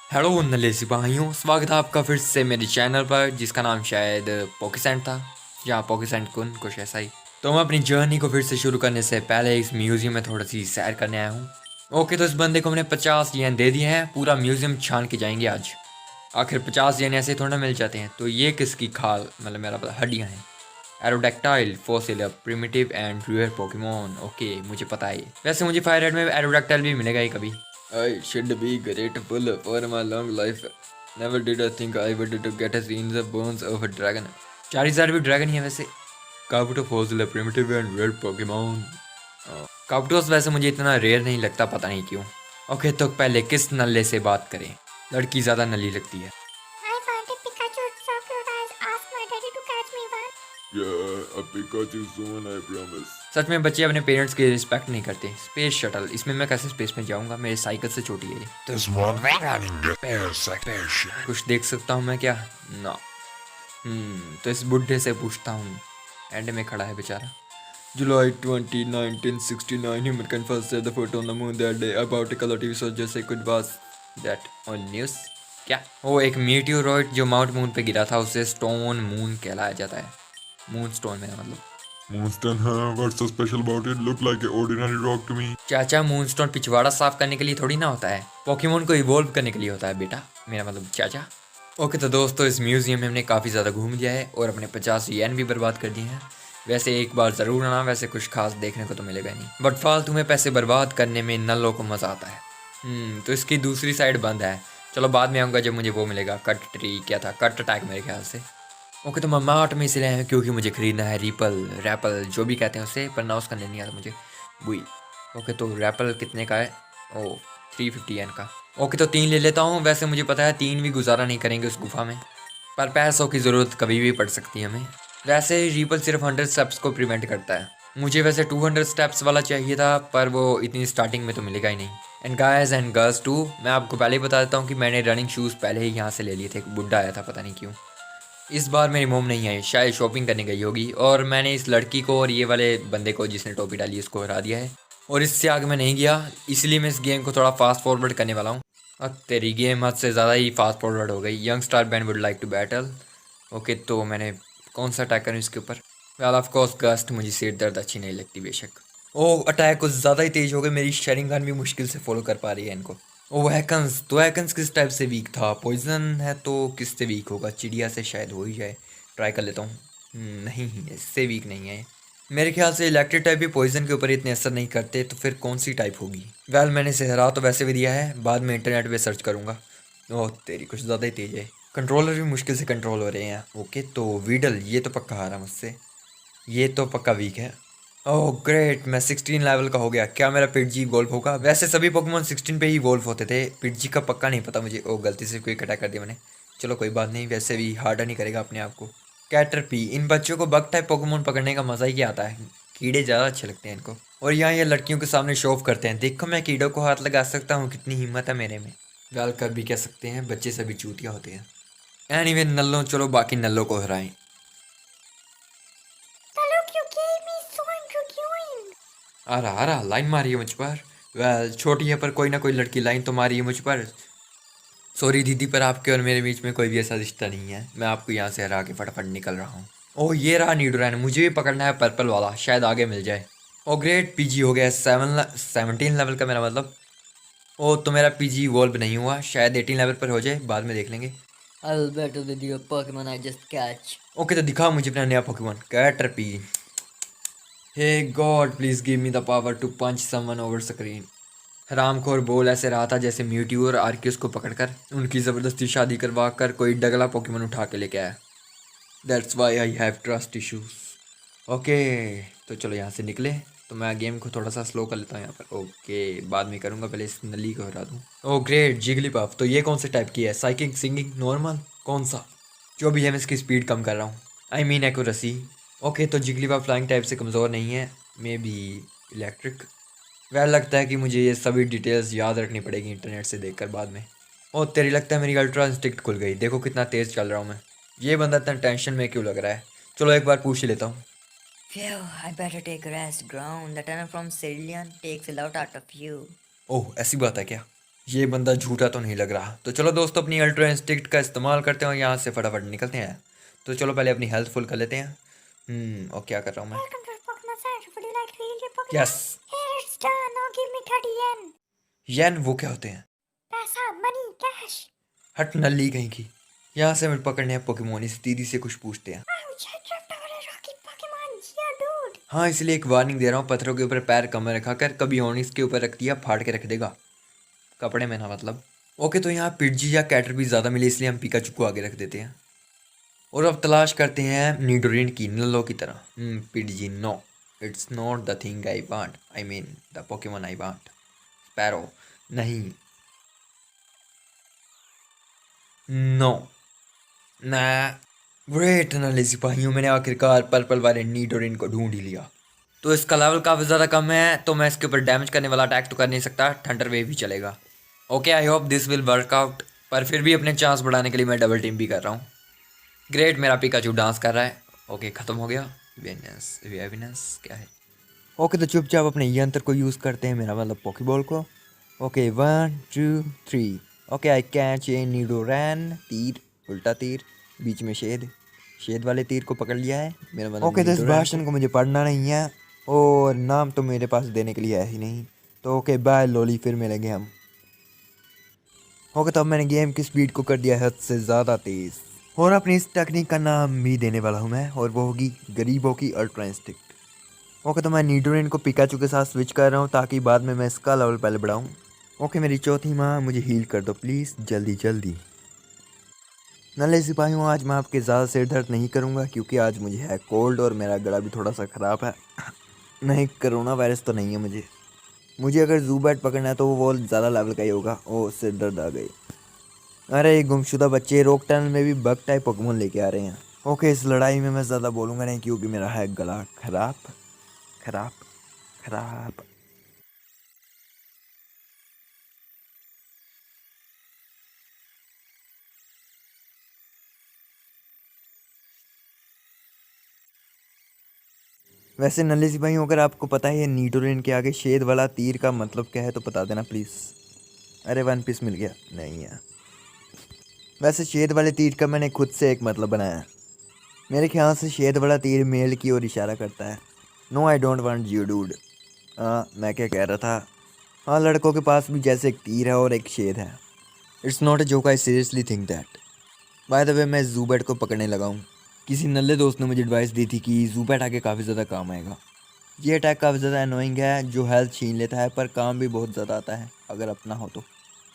Hello नले सिपाहियों, स्वागत है आपका फिर से मेरे चैनल पर जिसका नाम शायद पोकेसेंट था या पोकेसेंट कुन कुछ ऐसा ही। तो मैं अपनी जर्नी को फिर से शुरू करने से पहले इस म्यूज़ियम में थोड़ी सी सैर करने आया हूँ। ओके, तो इस बंदे को हमने 50 येन दे दिए हैं, पूरा म्यूज़ियम छान के जाएंगे आज। आखिर 50 येन ऐसे थोड़ा मिल जाते हैं। तो ये किसकी खाल मतलब मेरा पता हड्डियाँ हैं। Aerodactyl fossil primitive and rare Pokemon. Okay, मुझे पता है। वैसे मुझे फायर रेड में एरोडैक्टाइल भी मिलेगा ही कभी। I should be grateful for my long life. Never did I think I would to get in the bones of a dragon. चारिज़ार भी ड्रैगन ही है वैसे। Kabuto fossil primitive and rare Pokemon. Kabutos वैसे मुझे इतना रेयर नहीं लगता, पता नहीं क्यों। ओके, तो पहले किस नल्ले से बात करें। लड़की ज़्यादा नल्ली लगती है। I wanted Pikachu so cute. I asked my daddy to catch me one. Yeah, a Pikachu soon, I promise. सच में बच्चे अपने पेरेंट्स की रिस्पेक्ट नहीं करते। स्पेस शटल, इसमें मैं कैसे स्पेस में जाऊंगा, मेरे साइकिल से छोटी है ये। There's one running the spaceship. कुछ देख सकता हूँ मैं क्या? ना। तो इस बुढ़े से पूछता हूँ। एंड में खड़ा है बेचारा। July 20, 1969, human can first set the foot on the moon that day. About a color TV show just say could was that on news? क्या? वो एक मीटियोरॉइड जो माउंट मून पे गिरा था, उसे स्टोन मून कहलाया जाता है। मून स्टोन मेरा मतलब। Moonstone, huh? What's so special about it? Look like an ordinary rock to me. चाचा, मूनस्टोन पिछवाड़ा साफ करने के लिए थोड़ी ना होता है, पोकेमोन को इवोल्व करने के लिए होता है बेटा, मेरा मतलब चाचा। ओके, तो दोस्तों इस म्यूजियम में हमने काफ़ी ज़्यादा घूम लिया है और अपने 50 येन भी बर्बाद कर दिए हैं। वैसे एक बार ज़रूर आना, वैसे कुछ खास देखने को तो मिलेगा नहीं, बट फालतू में पैसे बर्बाद करने में नल्लों को मज़ा आता है। तो इसकी दूसरी साइड बंद है। चलो बाद में आऊँगा जब मुझे वो मिलेगा। कट ट्री क्या था, कट अटैक मेरे ख्याल से। ओके, तो मैं मार्ट में इसलिए आया क्योंकि मुझे खरीदना है रिपल रैपल जो भी कहते हैं उसे, पर ना उसका नहीं आता मुझे। बुई। ओके, तो रैपल कितने का है? ओ 350 येन का। ओके, तो 3 ले लेता हूँ। वैसे मुझे पता है 3 भी गुजारा नहीं करेंगे उस गुफा में, पर पैसों की ज़रूरत कभी भी पड़ सकती है हमें। वैसे रिपल सिर्फ 100 स्टेप्स को प्रिवेंट करता है। मुझे वैसे 200 स्टेप्स वाला चाहिए था, पर वो इतनी स्टार्टिंग में तो मिलेगा ही नहीं। And guys and girls too, मैं आपको पहले ही बता देता हूँ कि मैंने रनिंग शूज़ पहले ही यहाँ से ले लिए थे। एक बुड्ढा आया था, पता नहीं क्यों। इस बार मेरी मोम नहीं आई, शायद शॉपिंग करने गई होगी, और मैंने इस लड़की को और ये वाले बंदे को जिसने टोपी डाली उसको हरा दिया है, और इससे आगे मैं नहीं गया। इसलिए मैं इस गेम को थोड़ा फास्ट फॉरवर्ड करने वाला हूँ। अब तेरी गेम हद से ज़्यादा ही फास्ट फॉरवर्ड हो गई। Youngster Ben would like to battle. Okay, तो मैंने कौन सा अटैक करूँ इसके ऊपर? वेल ऑफ कोर्स गस्ट, मुझे सिर दर्द अच्छी नहीं लगती बेशक। ओ, अटैक कुछ ज़्यादा ही तेज हो गए। मेरी शेरिंगन भी मुश्किल से फॉलो कर पा रही है इनको। ओ हैकन्स, तो हैकन्स किस टाइप से वीक था? पॉइजन है तो किस से वीक होगा? चिड़िया से शायद हो ही जाए। ट्राई कर लेता हूँ। नहीं, इससे वीक नहीं है मेरे ख्याल से। इलेक्ट्रिक टाइप भी पॉइजन के ऊपर इतने असर नहीं करते, तो फिर कौन सी टाइप होगी? वेल, मैंने इसे हरा तो वैसे भी दिया है, बाद में इंटरनेट पे सर्च करूँगा। ओह तेरी, कुछ ज़्यादा ही तेज है। कंट्रोलर भी मुश्किल से कंट्रोल हो रहे हैं। ओके, तो वीडल ये तो पक्का हारा मुझसे, ये तो पक्का वीक है। ओह ग्रेट, मैं 16 लेवल का हो गया। क्या मेरा पिटजी वोल्फ होगा? वैसे सभी पोकेमोन 16 पे ही वोल्फ होते थे, पिटजी का पक्का नहीं पता मुझे। ओह, गलती से कोई अटैक कर दिया मैंने। चलो कोई बात नहीं, वैसे भी हार्डर नहीं करेगा अपने आप को। कैटरपी, इन बच्चों को बग टाइप पोकेमोन पकड़ने का मज़ा ही क्या आता है। कीड़े ज़्यादा अच्छे लगते हैं इनको। और यहाँ ये लड़कियों के सामने शो ऑफ करते हैं, देखो मैं कीड़ों को हाथ लगा सकता हूँ, कितनी हिम्मत है मेरे में। गाल कर भी कह सकते हैं, बच्चे सभी चूतिया होते हैं। एनीवे नल्लों, चलो बाकी नल्लों को हराएं। The look you gave me is so intriguing. आ रहा लाइन मारी है मुझ पर। वेल, छोटी है पर कोई ना कोई लड़की लाइन तो मारी है मुझ पर। सॉरी दीदी, पर आपके और मेरे बीच में कोई भी ऐसा रिश्ता नहीं है। मैं आपको यहाँ से हरा के फटाफट निकल रहा हूँ। ओह, ये रहा नीडोरैन। मुझे भी पकड़ना है पर्पल वाला, शायद आगे मिल जाए। ओ ग्रेट, पीजी हो गया 17 लेवल का मेरा मतलब। ओ, तो मेरा पीजी वॉल्व नहीं हुआ, शायद 18 लेवल पर हो जाए, बाद में देख लेंगे। I'll battle with your Pokemon I just catch. Okay, तो दिखा मुझे अपना नया Pokemon Caterpie. Hey God, please give me the power to punch someone over screen. हरामखोर बोल ऐसे रहा था जैसे म्यूट्यू और आर्कियस को पकड़कर उनकी ज़बरदस्ती शादी करवा कर कोई डगला पोकेमोन उठा के लेके आया। That's why I have trust issues. Okay, तो चलो यहाँ से निकले। तो मैं गेम को थोड़ा सा स्लो कर लेता हूँ यहाँ पर। ओके, बाद में करूँगा, पहले इस नली को हरा दूँ। Oh great, Jigglypuff. तो ये कौन से टाइप की है? साइकिंग, सिंगिंग, नॉर्मल, कौन सा? जो भी है, मैं इसकी स्पीड कम कर रहा हूँ, आई मीन एक्यूरेसी। ओके, तो जिगलीपफ फ्लाइंग टाइप से कमज़ोर नहीं है, मे बी इलेक्ट्रिक। वह लगता है कि मुझे ये सभी डिटेल्स याद रखनी पड़ेगी इंटरनेट से देखकर बाद में। ओ तेरी, लगता है मेरी अल्ट्रा इंस्टिंक्ट खुल गई। देखो कितना तेज़ चल रहा हूँ मैं। ये बंदा इतना टेंशन में क्यों लग रहा है? चलो एक बार पूछ ही लेता हूँ। Phew, I better take a rest. Ground. The tunnel from Cerulean takes a lot out of you. ओह, ऐसी बात है क्या? ये बंदा झूठा तो नहीं लग रहा। तो चलो दोस्तों अपनी अल्ट्रा इंस्टिंक्ट का इस्तेमाल करते हैं और यहाँ से फटाफट निकलते हैं। तो चलो पहले अपनी हेल्थ फुल कर लेते हैं। और क्या कर रहा हूँ मैं? Welcome to Pokemon Center. Would you like to heal your Pokemon? Yes. Here it's done. Now give me 30 yen. येन वो क्या होते हैं? पैसा, money, cash. हट नल्ली कहीं की। यहाँ से हमें पकड़ने हैं पोकेमोन, इस दीदी से कुछ पूछते हैं। Ouch, I tripped over a rocky Pokemon. Yeah, dude. हाँ इसलिए एक वार्निंग दे रहा हूँ, पत्थरों के ऊपर पैर कम रखा कर, कभी ऑनिक्स के ऊपर रख दिया फाड़ के रख देगा, कपड़े में ना मतलब। ओके तो यहाँ पिडजी या कैटर भी ज़्यादा मिले इसलिए हम पिकाचू को आगे रख देते हैं। और अब तलाश करते हैं नीडोरिन की, नल्लो की तरह। Pidgey no, it's not the thing I want, I mean the Pokemon I want. Sparrow नहीं, नो ना। ग्रेट नल्ले सिपाहियों, मैंने आखिरकार पर्पल वाले नीडोरिन को ढूंढ ही लिया। तो इसका लेवल काफ़ी ज़्यादा कम है तो मैं इसके ऊपर डैमेज करने वाला अटैक तो कर नहीं सकता, थंडर वेव भी चलेगा। Okay I hope this will work out, पर फिर भी अपने चांस बढ़ाने के लिए मैं डबल टीम भी कर रहा हूँ। ग्रेट, मेरा पिकाचू डांस कर रहा है। ओके ख़त्म हो गया। वेविनेस क्या है? ओके तो चुपचाप अपने यंत्र को यूज़ करते हैं, मेरा मतलब पॉकीबॉल को। Okay 1 2 3। Okay I catch a Nidoran, तीर, उल्टा तीर, बीच में शेद वाले तीर को पकड़ लिया है मेरा मतलब। ओके तो इस भाषण को मुझे पढ़ना नहीं है और नाम तो मेरे पास देने के लिए है ही नहीं। तो ओके बाय लोली, फिर मिलेंगे हम। ओके तो अब मैंने गेम की स्पीड को कर दिया है हद से ज़्यादा तेज़ और अपनी इस टेक्निक का नाम भी देने वाला हूँ मैं, और वो होगी गरीबों की अल्ट्रा इंस्टिंक्ट। ओके तो मैं नीडोरिन को पिकाचू के साथ स्विच कर रहा हूँ ताकि बाद में मैं इसका लेवल पहले बढ़ाऊँ। ओके मेरी चौथी माँ, मुझे हील कर दो प्लीज़, जल्दी जल्दी। नल्ले सिपाहियों, आज मैं आपके ज़्यादा सिर दर्द नहीं करूँगा क्योंकि आज मुझे है कोल्ड और मेरा गला भी थोड़ा सा ख़राब है। नहीं कोरोना वायरस तो नहीं है मुझे अगर ज़ूबैट पकड़ना है तो वो ज़्यादा लेवल का ही होगा। ओ सिर दर्द आ गई। अरे ये गुमशुदा बच्चे रॉक टनल में भी बग टाइप पोकेमोन लेके आ रहे हैं। ओके इस लड़ाई में मैं ज़्यादा बोलूँगा नहीं क्योंकि मेरा है गला खराब खराब खराब। वैसे नल्ले सिपाहियों, अगर आपको पता है ये नीडोरिन के आगे शेद वाला तीर का मतलब क्या है तो बता देना प्लीज़। अरे 1 पीस मिल गया, नहीं है। वैसे शेद वाले तीर का मैंने खुद से एक मतलब बनाया है। मेरे ख्याल से शेद वाला तीर मेल की ओर इशारा करता है। No I don't want you dude. हाँ मैं क्या कह रहा था, हाँ लड़कों के पास भी जैसे एक तीर है और एक शेद है। It's not a joke, I seriously think that. By the way मैं ज़ूबैट को पकड़ने लगा हूँ। किसी नल्ले दोस्त ने मुझे एडवाइस दी थी कि ज़ूबैट आगे काफ़ी ज़्यादा काम आएगा। ये अटैक काफ़ी ज़्यादा अनोइंग है, जो हेल्थ छीन लेता है पर काम भी बहुत ज़्यादा आता है अगर अपना हो तो।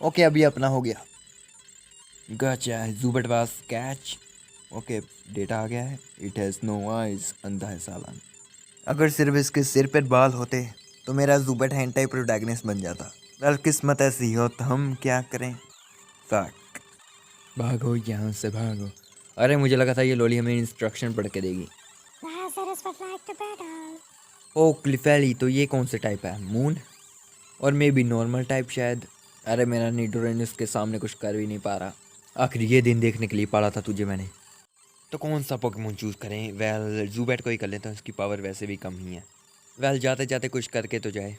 ओके अभी अपना हो गया। गचा ज़ूबैट वाज कैच। ओके डेटा आ गया है। इट हैज़ नो आइज, अंधा है सालन। अगर सिर्फ इसके सिर पर बाल होते तो मेरा ज़ूबैट हेंटाई प्रोटैगनिस्ट बन जाता। वेल किस्मत ऐसी हो तो हम क्या करें। फक, भागो यहाँ से भागो। अरे मुझे लगा था ये लोली हमें इंस्ट्रक्शन पढ़ के देगी। Lazarus would like to battle. ओ क्लिफेली, तो ये कौन से टाइप है? मून और मे बी नॉर्मल टाइप शायद। अरे मेरा नीडोरिन इसके सामने कुछ कर भी नहीं पा रहा। आखिर ये दिन देखने के लिए पाला था तुझे मैंने। तो कौन सा पोकेमोन चूज़ करें? वेल ज़ूबैट को ही कर लेता हूँ, उसकी पावर वैसे भी कम ही है। वेल जाते जाते कुछ करके तो जाए।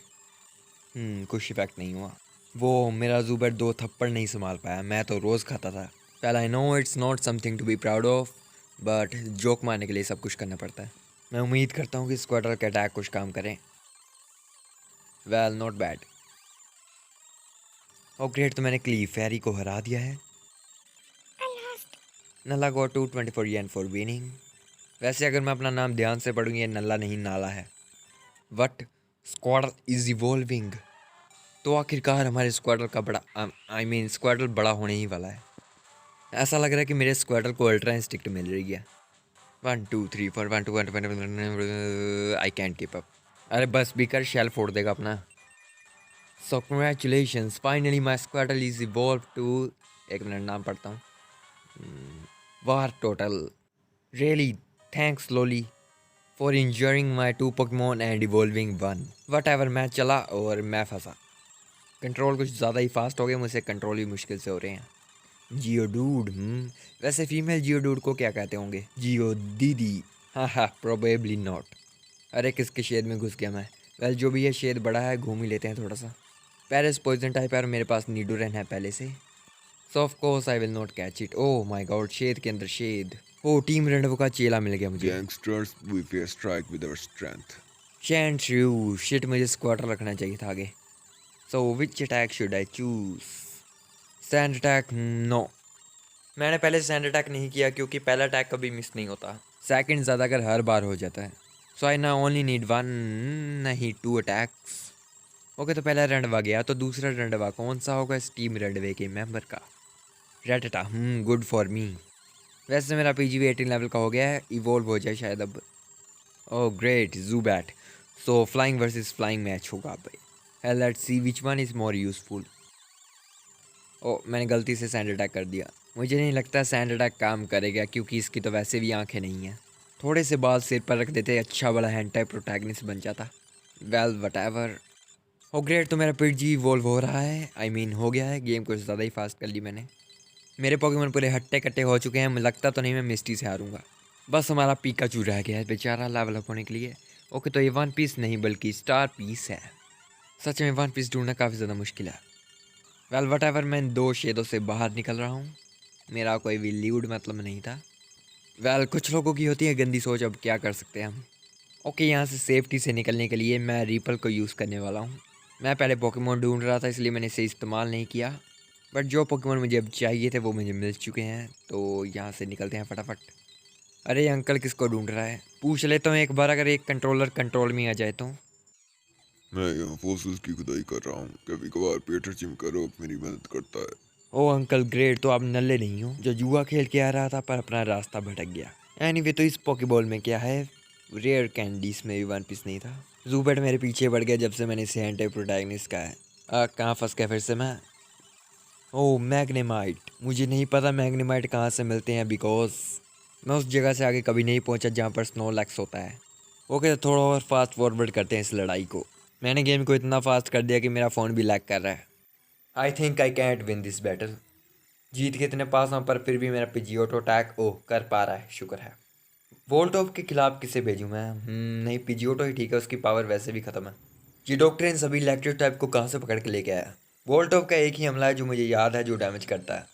कुछ इफेक्ट नहीं हुआ। वो मेरा ज़ूबैट 2 थप्पड़ नहीं संभाल पाया, मैं तो रोज़ खाता था। Well I know it's not something to be proud of, but joke मारने के लिए सब कुछ करना पड़ता है। मैं उम्मीद करता हूँ कि स्क्वाडर का अटैक कुछ काम करें। Well not bad. Oh great, तो मैंने क्लीफेरी को हरा दिया है। I lost. Nalla go 224 yen for winning. वैसे अगर मैं अपना नाम ध्यान से पढ़ूँ ये नल्ला नहीं नाला है। What Squirtle is evolving. तो आखिरकार हमारे स्क्वाडर का बड़ा आई मीन स्क्वाडर बड़ा होने ही वाला है। ऐसा लग रहा है कि मेरे स्क्वाडर को अल्ट्रा इंस्टिंक्ट मिल रही है। 1 2 3 4 1 2 1 आई कैंट कीप अप। अरे बस भी कर, शेल फोड़ देगा अपना। So congratulations, finally my Squirtle is evolve to, एक मिनट नाम पढ़ता हूँ, वार टोटल। रियली थैंक्स लोली for injuring my 2 Pokemon and evolving 1। Whatever match चला और मैं फंसा। कंट्रोल कुछ ज़्यादा ही फास्ट हो गया, मुझसे कंट्रोल भी मुश्किल से हो रहे हैं। जियोडूड, वैसे फीमेल जियोडूड को क्या कहते होंगे? जियो दीदी। हाँ प्रोबेबली नॉट। अरे किसके शेड में घुस गया मैं। वेल जो भी है शेड बड़ा है, घूम ही लेते हैं थोड़ा सा। पैरिस पॉइजन टाइप है और मेरे पास नीडोरन है पहले से, so of course I will not catch it. Oh my god, शेद के अंदर शेद। ओ टीम रेंडवो का चेला मिल गया मुझे। Gangsters, we face strike with our strength. शैन श्रू शिट, मुझे स्क्वाटर रखना चाहिए था आगे। So which attack should I choose? Sand attack? No, मैंने पहले सैंड अटैक नहीं किया क्योंकि पहला अटैक कभी मिस नहीं होता, सेकंड ज़्यादा अगर हर बार हो जाता है। सो आई ना ओनली नीड वन, नहीं 2 अटैक्स। ओके, तो पहला रंडवा गया, तो दूसरा रंडवा कौन सा होगा इस टीम रंडवे के मेंबर का? रेटटा, गुड फॉर मी। वैसे मेरा पीजीवी 18 लेवल का हो गया है, इवोल्व हो जाए शायद अब। Oh great, Zubat. So flying versus flying match होगा अब। Let's see which one is more useful. Oh मैंने गलती से सैंड अटैक कर दिया। मुझे नहीं लगता सैंड अटैक काम करेगा क्योंकि इसकी तो वैसे भी आंखें नहीं हैं। थोड़े से बाल सिर पर रख देते, अच्छा बड़ा हैंड टाइप प्रोटैगनिस्ट बन जाता। Well whatever. ओ ग्रेट, तो मेरा पीजी इवॉल्व हो रहा है, आई मीन हो गया है। गेम कुछ ज़्यादा ही फास्ट कर ली मैंने। मेरे पोकेमोन पूरे हट्टे कट्टे हो चुके हैं, मुझे लगता तो नहीं मैं मिस्टी से हारूंगा। बस हमारा पीकाचू रह गया है बेचारा लेवल अप होने के लिए। ओके, तो ये वन पीस नहीं बल्कि स्टार पीस है। सच में वन पीस ढूंढना काफ़ी ज़्यादा मुश्किल है। वेल वटएवर, मैं इन 2 शेदों से बाहर निकल रहा हूँ। मेरा कोई भी लीड मतलब नहीं था। वेल कुछ लोगों की होती है गंदी सोच, अब क्या कर सकते हैं हम। ओके, यहाँ से सेफ्टी से निकलने के लिए मैं रीपल को यूज़ करने वाला हूँ। मैं पहले पोकेमोन ढूंढ रहा था इसलिए मैंने इसे इस्तेमाल नहीं किया, बट जो पोकेमोन मुझे अब चाहिए थे वो मुझे मिल चुके हैं। तो यहाँ से निकलते हैं फटाफट। अरे ये अंकल किसको ढूंढ रहा है? पूछ लेता हूँ एक बार, अगर एक कंट्रोलर कंट्रोल में आ जाए तो। मैं यहाँ फोर्सेस की खुदाई कर रहा हूँ, कभी कभार पीटर चिमकरोक मेरी मदद करता है। ओ अंकल ग्रेट, तो आप नल्ले नहीं हो जो जुआ खेल के आ रहा था पर अपना रास्ता भटक गया। एनीवे, तो इस पोकेबॉल में क्या है? रेयर कैंडीज में भी वन पीस नहीं था। जूबेट मेरे पीछे पड़ गया जब से मैंने इसे एंटी प्रोटैगनिस्ट का है। कहाँ फंस गया फिर से मैं? ओह मैग्नेमाइट, मुझे नहीं पता मैग्नेमाइट कहाँ से मिलते हैं बिकॉज मैं उस जगह से आगे कभी नहीं पहुँचा जहाँ पर स्नोलैक्स होता है। ओके, तो थोड़ा और फास्ट फॉरवर्ड करते हैं इस लड़ाई को। मैंने गेम को इतना फास्ट कर दिया कि मेरा फ़ोन भी लैग कर रहा है। I think I can't win this battle. जीत के इतने पास हूँ पर फिर भी मेरा पिजियोटो अटैक ओह कर पा रहा है, शुक्र है। वोल्टोव के खिलाफ किसे भेजूँ मैं? नहीं, पिजियोटो ही ठीक है, उसकी पावर वैसे भी ख़त्म है। ये डॉक्टर इन सभी इलेक्ट्रिक टाइप को कहाँ से पकड़ के लेके आया? वोल्टोव का एक ही हमला है जो मुझे याद है जो डैमेज करता है,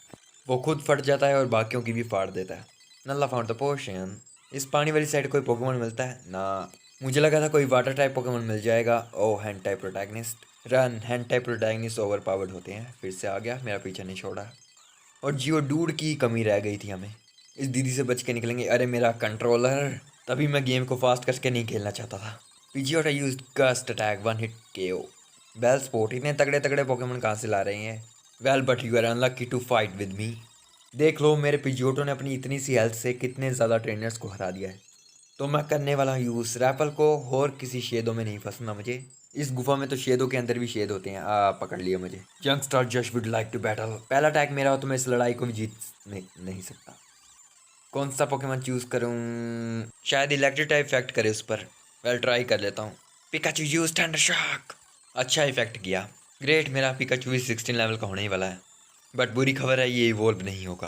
वो खुद फट जाता है और बाकियों की भी फाड़ देता है। नल्ला फाउंड द पोशन। इस पानी वाली साइड कोई पोकेमोन मिलता है ना? मुझे लगा था कोई वाटर टाइप पोकेमोन मिल जाएगा। Oh hand type protagonist. Run, hand type protagonist over powered होते हैं। फिर से आ गया, मेरा पीछा नहीं छोड़ा। और जियो डूड की कमी रह गई थी हमें, इस दीदी से बच के निकलेंगे। अरे मेरा कंट्रोलर, तभी मैं गेम को फास्ट करके नहीं खेलना चाहता था। Pidgeotto used gust attack, one hit KO. Bellsprout, इतने तगड़े तगड़े पोकेमोन कहाँ से ला रहे हैं? Well but you are unlucky to fight with me. देख लो मेरे पिजियोटो ने अपनी इतनी सी हेल्थ से कितने ज़्यादा ट्रेनर्स को हरा दिया है। तो मैं करने वाला हूँ यूज़ रैपल को, और किसी शेदों में नहीं फंसना मुझे। इस गुफा में तो शेदों के अंदर भी शेद होते हैं। पकड़ लिया मुझे। Youngster just would like to battle. पहला अटैक मेरा हो तो मैं इस लड़ाई को भी जीत नहीं सकता। कौन सा पोकेमोन चूज करूँ? शायद इलेक्ट्रिक टाइप इफेक्ट करे उस पर। वेल ट्राई कर लेता हूँ। Pikachu use thunder shock. अच्छा इफेक्ट किया। ग्रेट, मेरा पिकाचू भी 16 लेवल का होने ही वाला है। बट बुरी खबर है, ये इवोल्व नहीं होगा।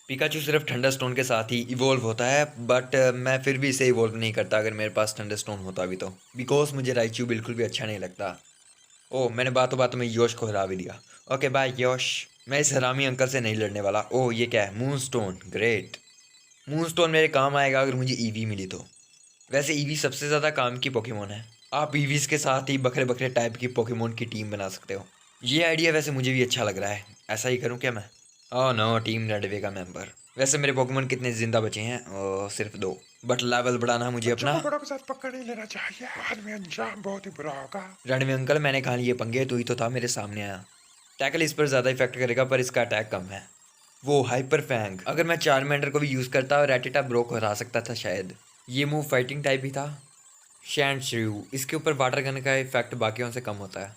पिकाचू सिर्फ थंडर स्टोन के साथ ही इवोल्व होता है, बट मैं फिर भी इसे इवोल्व नहीं करता अगर मेरे पास थंडर स्टोन होता भी तो, बिकॉज मुझे राइचू बिल्कुल भी अच्छा नहीं लगता। ओह मैंने बातों बातों में योश को हरा भी दिया। ओके बाय योश, मैं इस हरामी अंकल से नहीं लड़ने वाला। ओह ये क्या है? Moon stone. Great, moon stone मेरे काम आएगा अगर मुझे ईवी मिली तो। वैसे ईवी सबसे ज़्यादा काम की पोकेमोन है। आप ईवीज के साथ ही बकरे बकरे टाइप की पोकेमोन की टीम बना सकते हो। ये आइडिया वैसे मुझे भी अच्छा लग रहा है, ऐसा ही करूँ क्या मैं? ओह नो, टीम रेडवे का मेंबर। वैसे मेरे पोकेमोन कितने जिंदा बचे हैं? सिर्फ 2। बट लेवल बढ़ाना मुझे अपना। बड़ों के साथ पक्का नहीं लेना चाहिए, बाद में अंजाम बहुत ही बुरा होगा। रणवे अंकल, मैंने कहा ये पंगे, तू ही तो था मेरे सामने आया। टैकल इस पर ज़्यादा इफेक्ट करेगा पर इसका अटैक कम है। वो हाइपर फैंग, अगर मैं चार्मेंडर को भी यूज़ करता और रेटिटा ब्रो को हरा सकता था शायद। ये मूव फाइटिंग टाइप ही था। शैंड श्रू, इसके ऊपर वाटर गन का इफेक्ट बाकियों से कम होता है।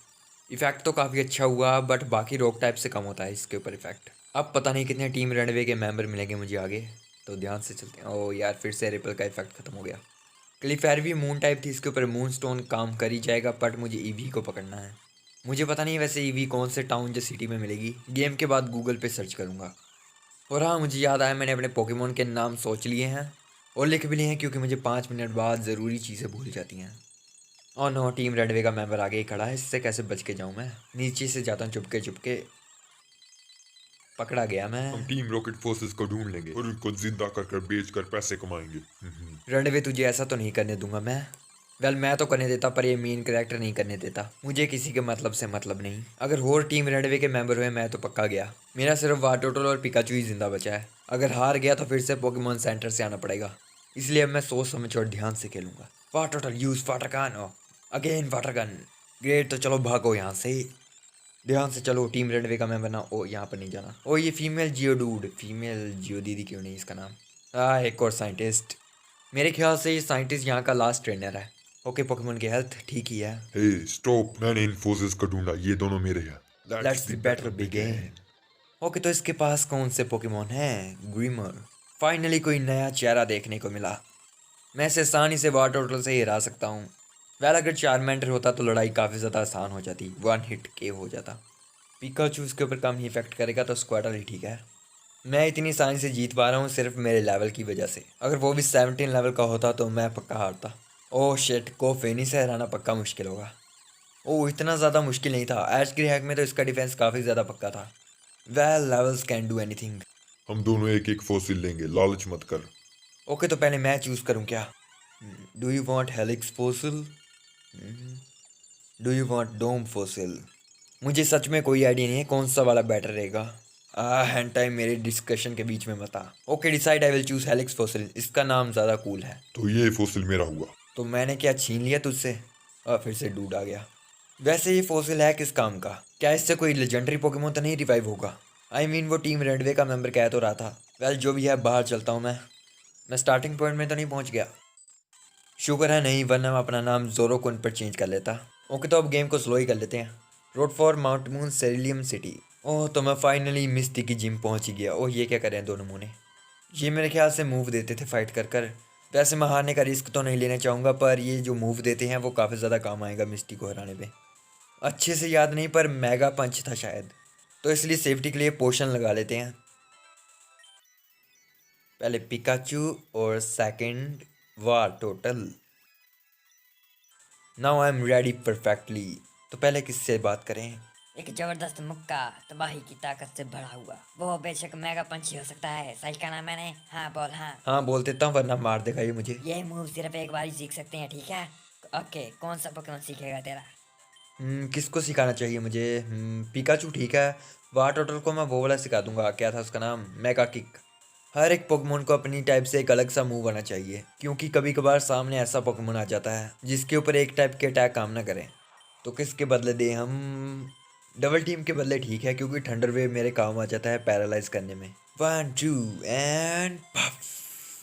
इफेक्ट तो काफ़ी अच्छा हुआ बट बाकी रॉक टाइप से कम होता है इसके ऊपर इफेक्ट। अब पता नहीं कितने टीम रनवे के मेंबर मिलेंगे मुझे आगे, तो ध्यान से चलते हैं। ओह यार, फिर से रिपल का इफेक्ट खत्म हो गया। क्लिफेरवी मून टाइप थी, इसके ऊपर मून स्टोन काम कर ही जाएगा, बट मुझे ईवी को पकड़ना है। मुझे पता नहीं वैसे ईवी कौन से टाउन या सिटी में मिलेगी, गेम के बाद गूगल पे सर्च करूँगा। और हाँ, मुझे याद आया मैंने अपने पोकेमोन के नाम सोच लिए हैं और लिख भी लिए हैं क्योंकि मुझे 5 मिनट बाद ज़रूरी चीज़ें भूल जाती हैं। और नो, टीम रेडवे का मेंबर आगे ही खड़ा है, इससे कैसे बच के जाऊं मैं? नीचे से जाता हूँ चुपके चुपके। पकड़ा गया मैं। हम टीम रॉकेट फोर्सेस को ढूंढ लेंगे और उनको जिंदा कर बेच कर पैसे कमाएंगे। रणवे तुझे ऐसा तो नहीं करने दूंगा मैं। वेल, मैं तो करने देता, पर ये मेन कैरेक्टर नहीं करने देता। मुझे किसी के मतलब से मतलब नहीं। अगर और टीम रेडवे के मेंबर हुए मैं तो पक्का गया। मेरा सिर्फ वाटोटल और पिकाचू ही जिंदा बचा है। अगर हार गया तो फिर से पोकेमॉन सेंटर से आना पड़ेगा। इसलिए अब मैं सोच समझ और ध्यान से खेलूंगा। वाटोटल use water gun. Again water gun. Great, तो चलो भागो यहाँ से। ध्यान से चलो, टीम रेडवे का मेंबर ना। ओ, यहाँ पर नहीं जाना। ओ, ये फीमेल जियो डूड, फीमेल जियो दीदी क्यों नहीं इसका नाम? एक और साइंटिस्ट। मेरे ख्याल से ये साइंटिस्ट यहाँ का लास्ट ट्रेनर है। ओके, पोकेमोन की हेल्थ ठीक ही है। हे स्टॉप, मैंने इन फोर्सेस को ढूंढा, ये दोनों मेरे हैं। Let's the battle begin. Okay, तो इसके पास कौन से पोकेमोन हैं? ग्रीमर। फाइनली कोई नया चेहरा देखने को मिला। मैं इसे आसानी से वाटोटल से ही हरा सकता हूँ। वेल, अगर चार्मेंटर होता तो लड़ाई काफ़ी ज़्यादा आसान हो जाती। वन हिट के हो जाता। पिकाचू इसके ऊपर कम ही इफेक्ट करेगा तो स्क्वाडल ही ठीक है। मैं इतनी आसानी से जीत पा रहा हूँ सिर्फ मेरे लेवल की वजह से। अगर वो भी 17 लेवल का होता तो मैं पक्का हारता। ओह शिट, को फेनी से हराना पक्का मुश्किल होगा। ओह, इतना ज़्यादा मुश्किल नहीं था। एच की हैक में तो इसका डिफेंस काफ़ी ज़्यादा पक्का था। Well, levels can do anything. हम दोनों एक एक फॉसिल लेंगे, लालच मत कर। ओके, तो पहले मैं चूज़ करूँ क्या? Do you want helix fossil? Do you want dome fossil? मुझे सच में कोई आइडिया नहीं है कौन सा वाला बेटर रहेगा। हैंड टाइम मेरे डिस्कशन के बीच में मत आ। Okay, decide, I will choose Helix Fossil. इसका नाम ज़्यादा कूल है। तो ये फॉसिल मेरा हुआ। तो मैंने क्या छीन लिया तुझसे? फिर से डूड आ गया। वैसे ये फोसिल है किस काम का? क्या इससे कोई लेजेंडरी पोकेमोन तो नहीं रिवाइव होगा? आई मीन, वो टीम रेडवे का मेंबर कह तो रहा था। वेल, जो भी है, बाहर चलता हूँ मैं स्टार्टिंग पॉइंट में तो नहीं पहुँच गया? शुक्र है नहीं, वरना मैं अपना नाम जोरोकुन पर चेंज कर लेता। ओके, तो अब गेम को स्लो ही कर लेते हैं। Road for Mount Moon Cerulean City. Oh, तो मैं फाइनली मिस्टी की जिम पहुंच ही गया। ओह, ये क्या करें दोनों मुने? ये मेरे ख्याल से मूव देते थे फाइट कर कर। वैसे मैं हारने का रिस्क तो नहीं लेना चाहूँगा, पर ये जो मूव देते हैं वो काफ़ी ज़्यादा काम आएगा मिस्टी को हराने पे। अच्छे से याद नहीं, पर मेगा पंच था शायद। तो इसलिए सेफ्टी के लिए पोशन लगा लेते हैं। पहले पिकाचू और second war total. Now I am ready perfectly. तो पहले किससे बात करें? एक जबरदस्त मुक्का तबाही की ताकत से भरा हुआ। वो बेशक मेगा पंची हो सकता है। सही कहना मैंने? हाँ बोल हाँ। हाँ, बोल देता हूँ, वरना मार देगा ये मुझे। ये मूव सिर्फ एक बार ही सीख सकते हैं, ठीक है? ओके, कौन सा पोकेमोन सीखेगा तेरा? किसको सिखाना चाहिए मुझे? पिकाचू ठीक है। वाटोटल को मैं वो वाला सिखा दूंगा, क्या था उसका नाम? Mega kick. हर एक पोकेमोन को अपनी टाइप से एक अलग सा मूव आना चाहिए, क्योंकि कभी कभार सामने ऐसा पोकेमोन आ जाता है जिसके ऊपर एक टाइप के अटैक काम ना करें। तो किसके बदले दें हम? डबल टीम के बदले ठीक है, क्योंकि थंडर वेव मेरे काम आ जाता है पैरालाइज करने में। 1 2 and puff.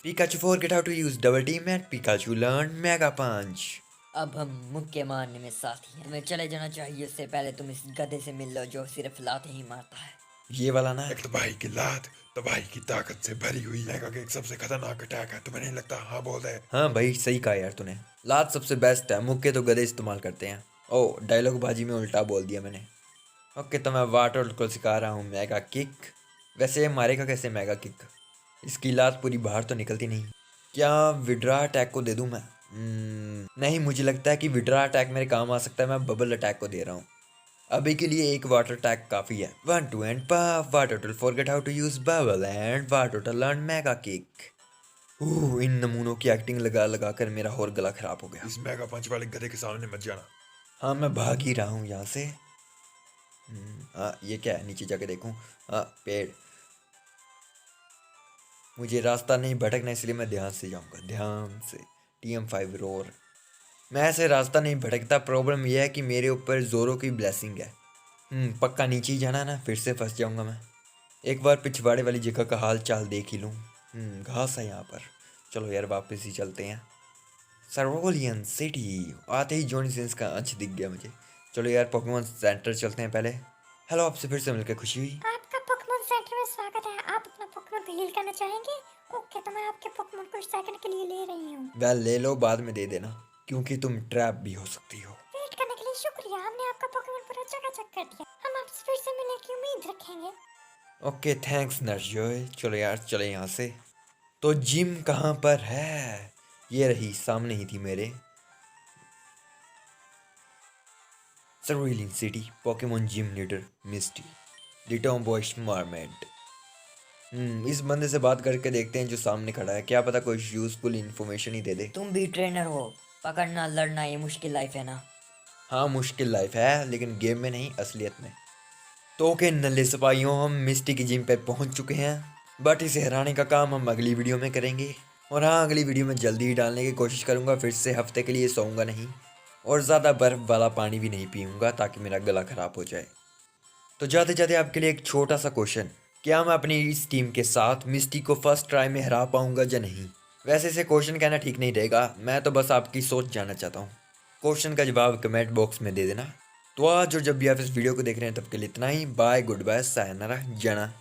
Pikachu forget how to use double team and Pikachu learn mega punch. अब हम मुक्के मारने में साथी हैं। तुम्हें चले जाना चाहिए, उससे पहले तुम इस गधे से मिल लो जो सिर्फ लाते ही मारता है। ये वाला ना? एक तबाही की लात, तबाही की ताकत से भरी हुई मेगा किक सबसे खतरनाक अटैक है, तुम्हें नहीं लगता? हाँ बोल दे। हाँ भाई, सही कहा यार तूने। लात सबसे बेस्ट है, मुक्के तो गधे इस्तेमाल करते हैं। ओ, डायलॉग बाजी में उल्टा बोल दिया मैंने। ओके, तो मैं वाटर को सिखा रहा हूँ मेगा किक। वैसे ये मारेगा कैसे मेगा किक? इसकी लात पूरी बाहर तो निकलती नहीं। क्या विड्रा अटैक को दे दूँ मैं? नहीं, मुझे लगता है कि विड्रा अटैक मेरे काम आ सकता है। मैं बबल अटैक को दे रहा हूँ। अभी के लिए एक वाटर अटैक काफ़ी है। 1 2 एंड पफ। वाटोटल forget how to use bubble and वाटोटल लर्न मेगा किक। इन नमूनों की एक्टिंग लगा लगा कर मेरा और गला खराब हो गया। इस मेगा पंच वाले गधे के सामने मत जाना। हाँ, मैं भाग ही रहा हूँ यहाँ से। हाँ, ये क्या है? नीचे जाके देखूँ। हाँ, पेड़। मुझे रास्ता नहीं भटकना, इसलिए मैं ध्यान से जाऊँगा, ध्यान से। TM5 roar. मैं ऐसे रास्ता नहीं भटकता। प्रॉब्लम यह है कि मेरे ऊपर जोरों की ब्लेसिंग है। पक्का नीचे ही जाना ना, फिर से फंस जाऊँगा मैं। एक बार पिछवाड़े वाली जगह का हाल चाल देख ही लूँ। घास है यहाँ पर। चलो यार, वापस ही चलते हैं। सर्वोलियन सिटी। आते ही जॉनी सिंस का अंश दिख गया मुझे। चलो यार, पोकेमॉन सेंटर चलते हैं पहले। हेलो, आपसे फिर से मिलकर खुशी हुई। आपका पोकेमॉन सेंटर में स्वागत है। आप अपना पोकेमॉन को हील करना चाहेंगे? ओके, तो मैं आपके पोकेमॉन को कुछ सेकंड के लिए ले रही हूँ। वेल, ले लो, बाद में दे देना, क्योंकि तुम ट्रैप भी हो सकती हो। वेट करने के लिए शुक्रिया। हमने आपका पोकेमॉन पूरा चकाचक कर दिया। हम आपसे फिर से मिलने की उम्मीद रखेंगे। Okay, thanks Nurse Joy. चलो यार, चले यहाँ से। तो जिम कहाँ पर है? ये रही, सामने ही थी मेरे। Cerulean City Pokemon gym leader Misty the tomboy mermaid. इस बंदे से बात करके देखते हैं जो सामने खड़ा है, क्या पता कोई यूजफुल इन्फॉर्मेशन ही दे दे। तुम भी ट्रेनर हो, पकड़ना लड़ना ये मुश्किल लाइफ है ना। हाँ मुश्किल लाइफ है, लेकिन गेम में नहीं असलियत में। तो के नल्ले सिपाहियों, हम मिस्टी की जिम पे पहुंच चुके हैं, बट इसे हराने का काम हम अगली वीडियो में करेंगे। और हाँ, अगली वीडियो में जल्दी ही डालने की कोशिश करूंगा। फिर से हफ्ते के लिए सोऊंगा नहीं और ज़्यादा बर्फ़ वाला पानी भी नहीं पीऊँगा ताकि मेरा गला ख़राब हो जाए। तो जाते जाते आपके लिए एक छोटा सा क्वेश्चन, क्या मैं अपनी इस टीम के साथ मिस्टी को फर्स्ट ट्राई में हरा पाऊंगा या नहीं? वैसे इसे क्वेश्चन कहना ठीक नहीं रहेगा, मैं तो बस आपकी सोच जानना चाहता हूँ। क्वेश्चन का जवाब कमेंट बॉक्स में दे देना। तो आज और जब भी आप इस वीडियो को देख रहे हैं तब के लिए इतना ही। बाय, गुड बाय, सायनारा, जाना।